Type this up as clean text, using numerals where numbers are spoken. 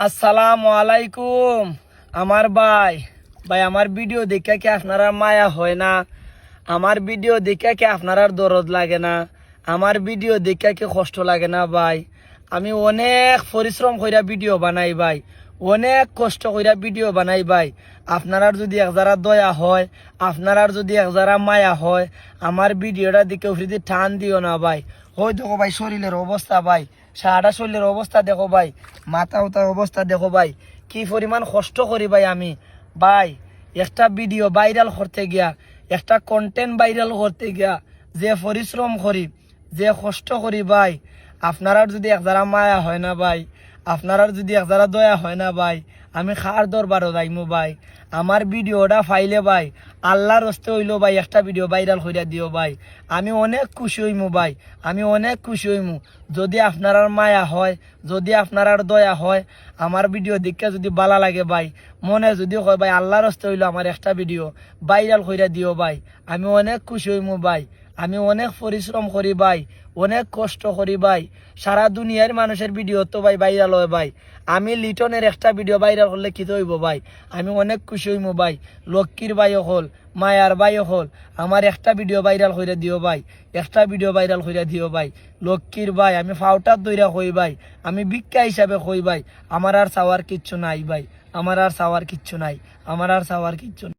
আসসালামু আলাইকুম। আমার ভাই আমার ভিডিও দেখে কি আপনারা মায়া হয় না? আমার ভিডিও দেখে কি আপনার দরদ লাগে না? আমার ভিডিও দেখে কি কষ্ট লাগে না ভাই? আমি অনেক পরিশ্রম কইরা ভিডিও বানাই ভাই, অনেক কষ্ট কইরা ভিডিও বানাই ভাই। আপনার যদি একজারা দয়া হয়, আপনার যদি একজারা মায়া হয়, আমার ভিডিওটা দিকে ফ্রিতে টান দিও না ভাই। হই দেখো ভাই শরীরের অবস্থা ভাই, সারাটা শরীরের অবস্থা দেখো ভাই, মাথা উতার অবস্থা দেখো ভাই, কি পরিমাণ কষ্ট করি ভাই আমি। ভাই একটা ভিডিও ভাইরাল করতে গিয়া, একটা কন্টেন্ট ভাইরাল করতে গিয়া যে পরিশ্রম করি, যে কষ্ট করি ভাই, আপনার যদি একজারা মায়া হয় না ভাই, আপনার যদি একজারা দয়া হয় না ভাই, আমি খার দরবারও যাইমু ভাই। আমার ভিডিওটা ফাইলে ভাই আল্লাহর হস্তে হইলো ভাই, একটা ভিডিও ভাইরাল কইরা দিও ভাই। আমি অনেক খুশি হইমু ভাই, আমি অনেক খুশি হইমু যদি আপনার মায়া হয়, যদি আপনার দয়া হয়। আমার ভিডিও দেখে যদি ভালো লাগে ভাই, মনে যদি হয় ভাই আল্লাহর হস্তে হইলো আমার একটা ভিডিও ভাইরাল কইরা দিও ভাই, আমি অনেক খুশি হইমু ভাই। আমি অনেক পরিশ্রম করি ভাই, অনেক কষ্ট করি ভাই। সারা দুনিয়ার মানুষের ভিডিও তো ভাই ভাইরাল হয় ভাই, আমি লিটনের একটা ভিডিও ভাইরাল করলে কি হইব ভাই? আমি অনেক খুশি হইমু ভাই। লক্ষ্মীর ভাই হল, মায়ার ভাই হল, আমার একটা ভিডিও ভাইরাল করে দিও ভাই, একটা ভিডিও ভাইরাল করে দিও ভাই। লক্ষ্মীর ভাই আমি ফাউটার দইরা কই ভাই, আমি ভিক্ষা হিসাবে কই ভাই, আমার আর চাওয়ার কিচ্ছু নাই ভাই, আমার আর চাওয়ার কিচ্ছু নাই, আমার আর চাওয়ার কিচ্ছু নাই।